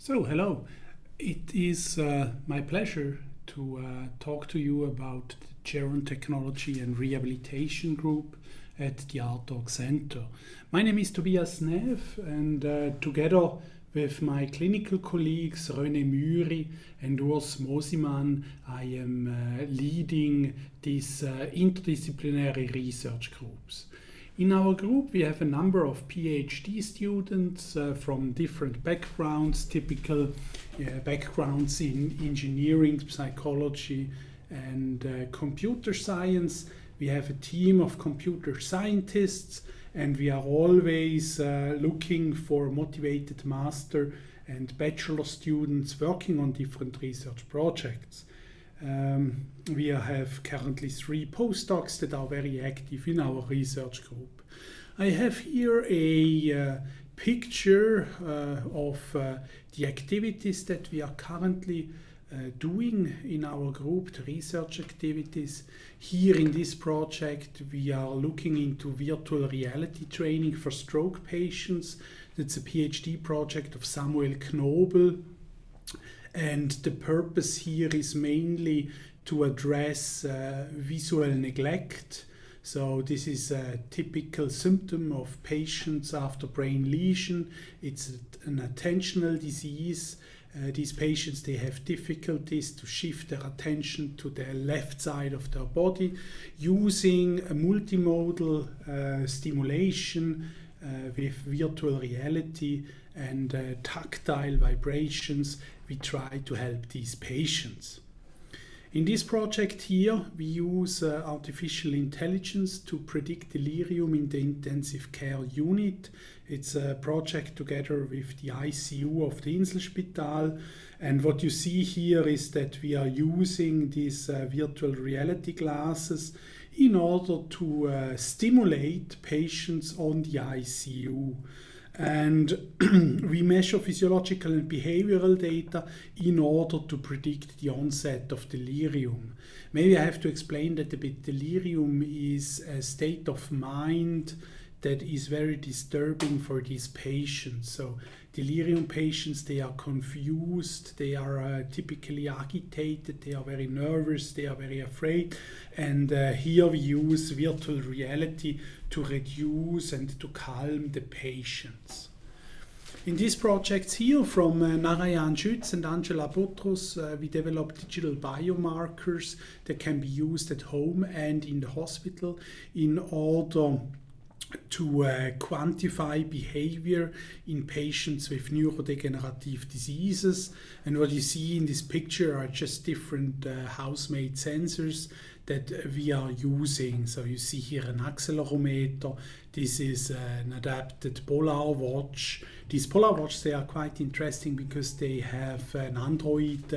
So, hello. It is my pleasure to talk to you about the Geron Technology and Rehabilitation Group at the ARTOG Center. My name is Tobias Neff, and together with my clinical colleagues René Müri and Urs Mosimann, I am leading these interdisciplinary research groups. In our group, we have a number of PhD students from different backgrounds, typical backgrounds in engineering, psychology, and computer science. We have a team of computer scientists, and we are always looking for motivated master and bachelor students working on different research projects. We have currently 3 postdocs that are very active in our research group. I have here a picture of the activities that we are currently doing in our group, the research activities. Here in this project, we are looking into virtual reality training for stroke patients. That's a PhD project of Samuel Knobel. And the purpose here is mainly to address visual neglect. So this is a typical symptom of patients after brain lesion. It's an attentional disease. These patients, they have difficulties to shift their attention to the left side of their body. Using a multimodal stimulation with virtual reality and tactile vibrations, we try to help these patients. In this project here, we use artificial intelligence to predict delirium in the intensive care unit. It's a project together with the ICU of the Inselspital. And what you see here is that we are using these virtual reality glasses in order to stimulate patients on the ICU. And we measure physiological and behavioral data in order to predict the onset of delirium. Maybe I have to explain that a bit. Delirium is a state of mind that is very disturbing for these patients. So delirium patients, they are confused, they are typically agitated, they are very nervous, they are very afraid. And here we use virtual reality to reduce and to calm the patients. In these projects here from Narayan Schütz and Angela Butros, we developed digital biomarkers that can be used at home and in the hospital in order to quantify behavior in patients with neurodegenerative diseases. And what you see in this picture are just different house-made sensors that we are using. So you see here an accelerometer. This is an adapted Polar watch. These Polar watches, they are quite interesting because they have an Android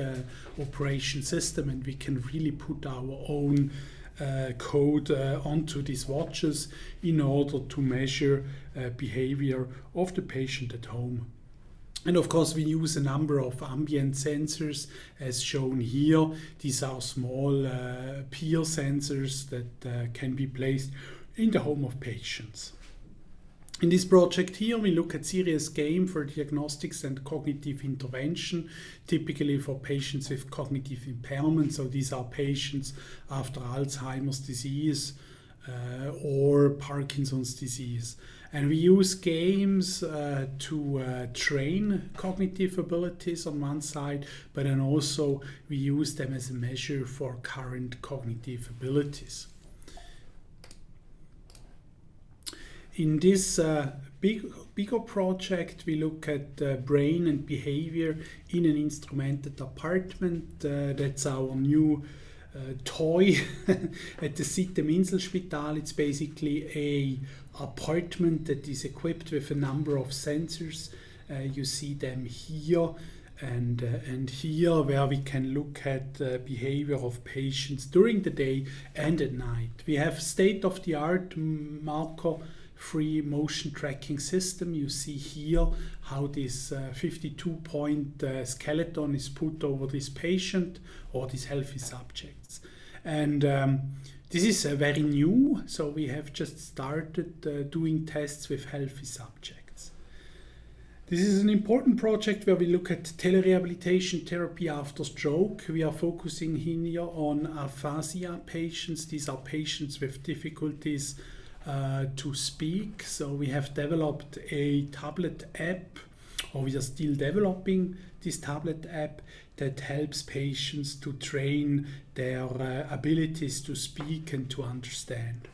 operation system, and we can really put our own code onto these watches in order to measure behavior of the patient at home. And of course, we use a number of ambient sensors as shown here. These are small peer sensors that can be placed in the home of patients. In this project here, we look at serious game for diagnostics and cognitive intervention, typically for patients with cognitive impairment. So these are patients after Alzheimer's disease or Parkinson's disease. And we use games to train cognitive abilities on one side, but then also we use them as a measure for current cognitive abilities. In this bigger project, we look at brain and behavior in an instrumented apartment. That's our new toy at the Sitem Inselspital. It's basically an apartment that is equipped with a number of sensors. You see them here and here, where we can look at behavior of patients during the day and at night. We have state-of-the-art marker-free motion tracking system. You see here how this 52-point skeleton is put over this patient or these healthy subjects. And this is very new, so we have just started doing tests with healthy subjects. This is an important project where we look at telerehabilitation therapy after stroke. We are focusing here on aphasia patients. These are patients with difficulties to speak. So we have developed a tablet app, or we are still developing this tablet app that helps patients to train their abilities to speak and to understand.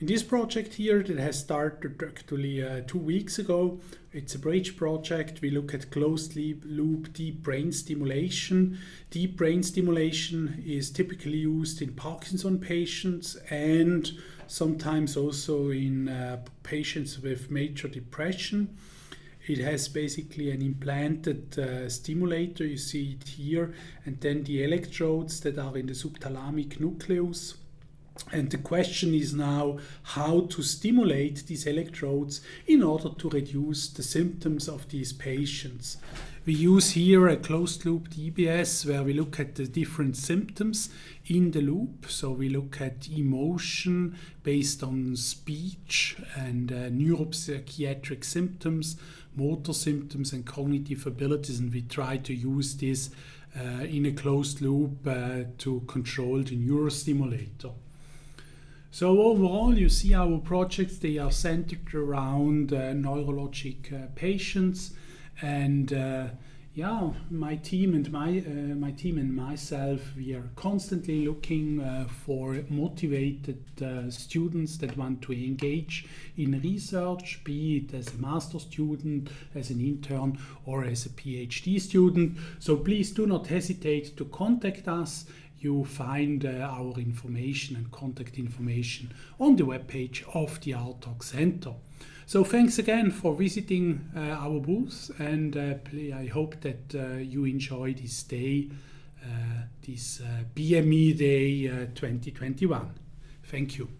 In this project here that has started actually 2 weeks ago, it's a bridge project. We look at closed loop deep brain stimulation. Deep brain stimulation is typically used in Parkinson patients and sometimes also in patients with major depression. It has basically an implanted stimulator, you see it here, and then the electrodes that are in the subthalamic nucleus. And the question is now how to stimulate these electrodes in order to reduce the symptoms of these patients. We use here a closed loop DBS where we look at the different symptoms in the loop. So we look at emotion based on speech and neuropsychiatric symptoms, motor symptoms and cognitive abilities, and we try to use this in a closed loop to control the neurostimulator. So overall, you see our projects, they are centered around neurologic patients, and my team and myself, we are constantly looking for motivated students that want to engage in research, be it as a master student, as an intern, or as a PhD student. So please do not hesitate to contact us. You find our information and contact information on the webpage of the RTOC Center. So thanks again for visiting our booth, and I hope that you enjoy this day, this BME Day 2021. Thank you.